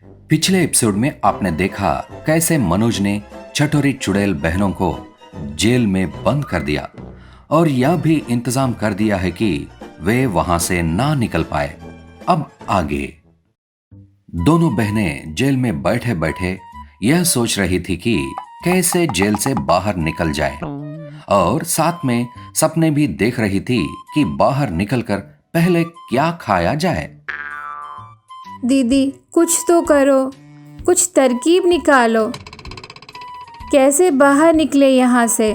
पिछले एपिसोड में आपने देखा कैसे मनोज ने चटोरी चुड़ैल बहनों को जेल में बंद कर दिया और यह भी इंतजाम कर दिया है कि वे वहां से ना निकल पाए। अब आगे दोनों बहनें जेल में बैठे बैठे यह सोच रही थी कि कैसे जेल से बाहर निकल जाए और साथ में सपने भी देख रही थी कि बाहर निकलकर पहले क्या खाया जाए। दीदी कुछ तो करो, कुछ तरकीब निकालो। कैसे बाहर निकले यहाँ से?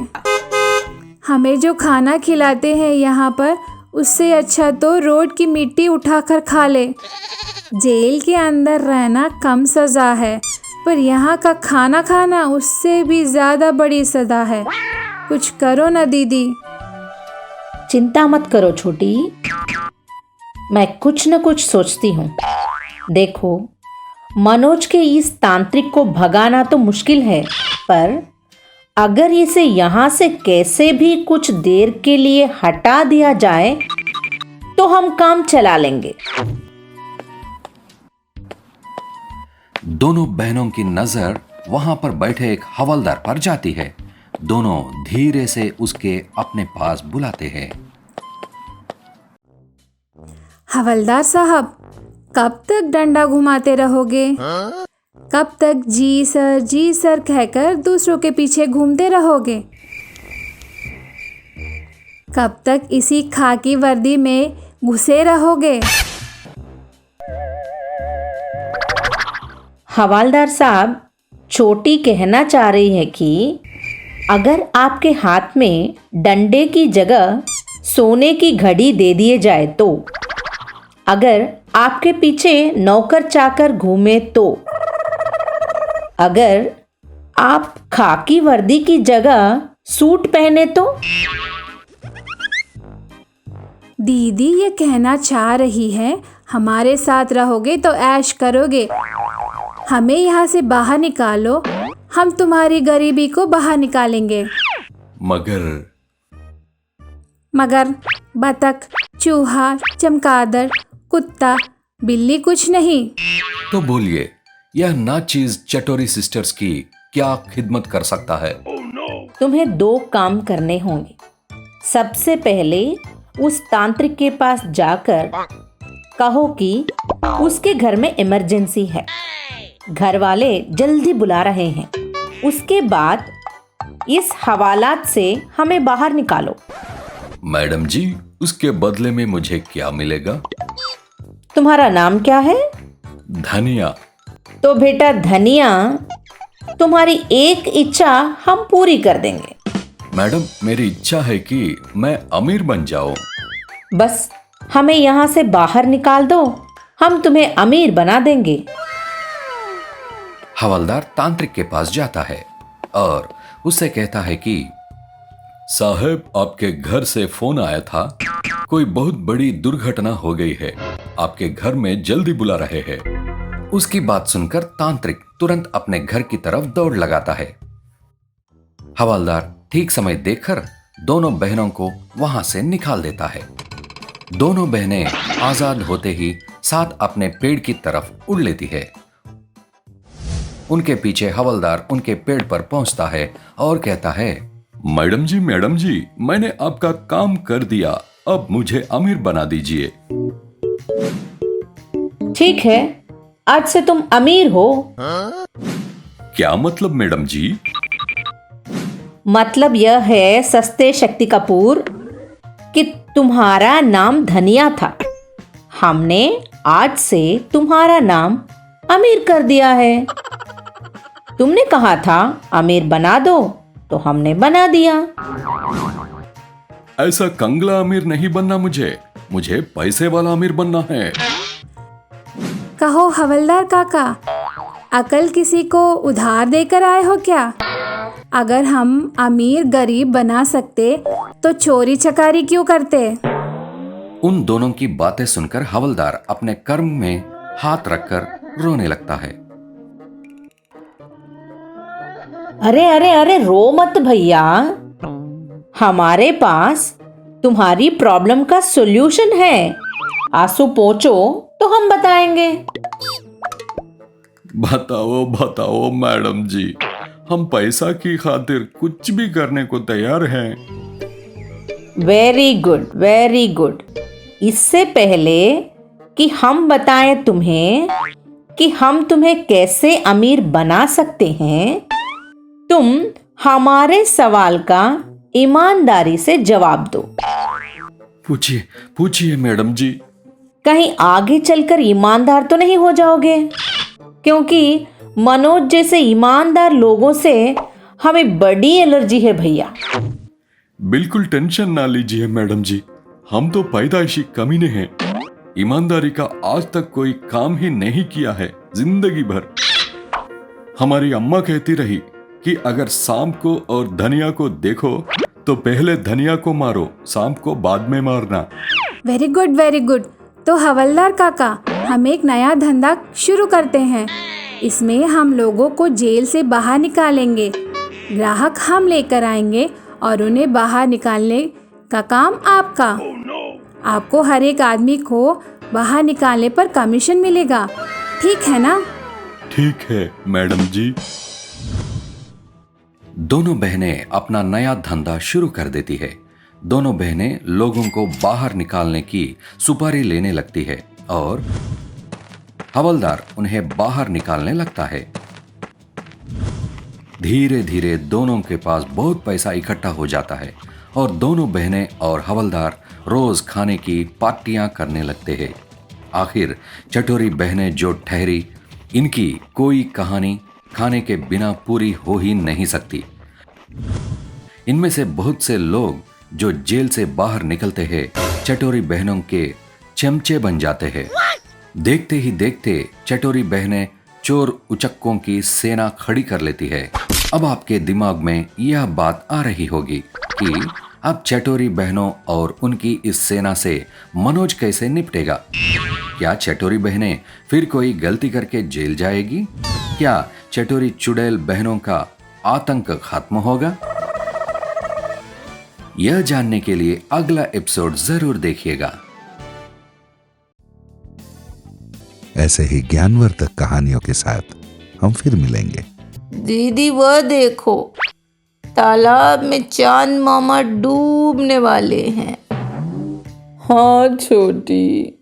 हमें जो खाना खिलाते हैं यहाँ पर, उससे अच्छा तो रोड की मिट्टी उठाकर खा ले। जेल के अंदर रहना कम सज़ा है, पर यहाँ का खाना खाना उससे भी ज़्यादा बड़ी सज़ा है। कुछ करो ना दीदी। चिंता मत करो छोटी, मैं कुछ न कुछ सोचती हूँ। देखो, मनोज के इस तांत्रिक को भगाना तो मुश्किल है, पर अगर इसे यहाँ से कैसे भी कुछ देर के लिए हटा दिया जाए तो हम काम चला लेंगे। दोनों बहनों की नजर वहां पर बैठे एक हवलदार पर जाती है। दोनों धीरे से उसके अपने पास बुलाते हैं। हवलदार साहब, कब तक डंडा घुमाते रहोगे? कब तक जी सर कहकर दूसरों के पीछे घूमते रहोगे? कब तक इसी खाकी वर्दी में घुसे रहोगे? हवलदार साहब, छोटी कहना चाह रही है कि अगर आपके हाथ में डंडे की जगह सोने की घड़ी दे दिए जाए तो, अगर आपके पीछे नौकर चाकर घूमे तो, अगर आप खाकी वर्दी की जगह सूट पहने तो। दीदी ये कहना चाह रही है हमारे साथ रहोगे तो ऐश करोगे। हमें यहाँ से बाहर निकालो, हम तुम्हारी गरीबी को बाहर निकालेंगे। मगर बतख, चूहा, चमगादड़, कुत्ता, बिल्ली कुछ नहीं। तो बोलिए, यह नाचीज चटोरी सिस्टर्स की क्या खिदमत कर सकता है? तुम्हें 2 काम करने होंगे। सबसे पहले उस तांत्रिक के पास जाकर कहो कि उसके घर में इमरजेंसी है, घर वाले जल्दी बुला रहे हैं। उसके बाद इस हवालात से हमें बाहर निकालो। मैडम जी, उसके बदले में मुझे क्या मिलेगा? तुम्हारा नाम क्या है? धनिया। तो बेटा धनिया, तुम्हारी एक इच्छा हम पूरी कर देंगे। मैडम, मेरी इच्छा है कि मैं अमीर बन जाऊं। बस हमें यहाँ से बाहर निकाल दो, हम तुम्हें अमीर बना देंगे। हवलदार तांत्रिक के पास जाता है और उससे कहता है कि साहब, आपके घर से फोन आया था, कोई बहुत बड़ी दुर्घटना हो गई है, आपके घर में जल्दी बुला रहे हैं। उसकी बात सुनकर तांत्रिक तुरंत अपने घर की तरफ दौड़ लगाता है। हवलदार ठीक समय देखकर दोनों बहनों को वहां से निकाल देता है। दोनों बहनें आजाद होते ही साथ अपने पेड़ की तरफ उड़ लेती है। उनके पीछे हवलदार उनके पेड़ पर पहुंचता है और कहता है, मैडम जी, मैंने आपका काम कर दिया, अब मुझे अमीर बना दीजिए। ठीक है, आज से तुम अमीर हो। क्या मतलब मैडम जी? मतलब यह है सस्ते शक्ति कपूर कि तुम्हारा नाम धनिया था, हमने आज से तुम्हारा नाम अमीर कर दिया है। तुमने कहा था अमीर बना दो, तो हमने बना दिया। ऐसा कंगला अमीर नहीं बनना मुझे पैसे वाला अमीर बनना है। कहो हवलदार काका, अकल किसी को उधार देकर आए हो क्या? अगर हम अमीर गरीब बना सकते तो चोरी चकारी क्यों करते? उन दोनों की बातें सुनकर हवलदार अपने कर्म में हाथ रखकर रोने लगता है। अरे रो मत भैया, हमारे पास तुम्हारी प्रॉब्लम का सॉल्यूशन है। आंसू पोंछो तो हम बताएंगे। बताओ बताओ मैडम जी, हम पैसा की खातिर कुछ भी करने को तैयार हैं। Very good, very good. इससे पहले कि हम बताएं तुम्हें कि हम तुम्हें कैसे अमीर बना सकते हैं, तुम हमारे सवाल का ईमानदारी से जवाब दो। पूछिए पूछिए मैडम जी। कहीं आगे चलकर ईमानदार तो नहीं हो जाओगे? क्योंकि मनोज जैसे ईमानदार लोगों से हमें बड़ी एलर्जी है भैया। बिल्कुल टेंशन ना लीजिए मैडम जी, हम तो पैदाइशी कमीने हैं। ईमानदारी का आज तक कोई काम ही नहीं किया है जिंदगी भर। हमारी अम्मा कहती रही कि अगर सांप को और धनिया को देखो तो पहले धनिया को मारो, सांप को बाद में मारना। Very good, very good. तो हवलदार काका, हम एक नया धंधा शुरू करते हैं। इसमें हम लोगों को जेल से बाहर निकालेंगे। ग्राहक हम लेकर आएंगे और उन्हें बाहर निकालने का काम आपका। आपको हर एक आदमी को बाहर निकालने पर कमीशन मिलेगा, ठीक है ना? ठीक है मैडम जी। दोनों बहनें अपना नया धंधा शुरू कर देती है। दोनों बहनें लोगों को बाहर निकालने की सुपारी लेने लगती है और हवलदार उन्हें बाहर निकालने लगता है। धीरे धीरे दोनों के पास बहुत पैसा इकट्ठा हो जाता है और दोनों बहनें और हवलदार रोज खाने की पार्टियां करने लगते हैं। आखिर चटोरी बहनें जो ठहरी, इनकी कोई कहानी खाने के बिना पूरी हो ही नहीं सकती। इनमें से बहुत से लोग जो जेल से बाहर निकलते हैं चटोरी बहनों के चमचे बन जाते हैं। देखते ही देखते चटोरी बहनें चोर उचक्कों की सेना खड़ी कर लेती है। अब आपके दिमाग में यह बात आ रही होगी कि अब चटोरी बहनों और उनकी इस सेना से मनोज कैसे निपटेगा। क्या चटोरी बहनें फिर कोई गलती करके जेल जाएगी? क्या चटोरी चुड़ैल बहनों का आतंक खत्म होगा? यह जानने के लिए अगला एपिसोड जरूर देखिएगा। ऐसे ही ज्ञानवर्धक कहानियों के साथ हम फिर मिलेंगे। दीदी वह देखो, तालाब में चांद मामा डूबने वाले हैं। हाँ छोटी,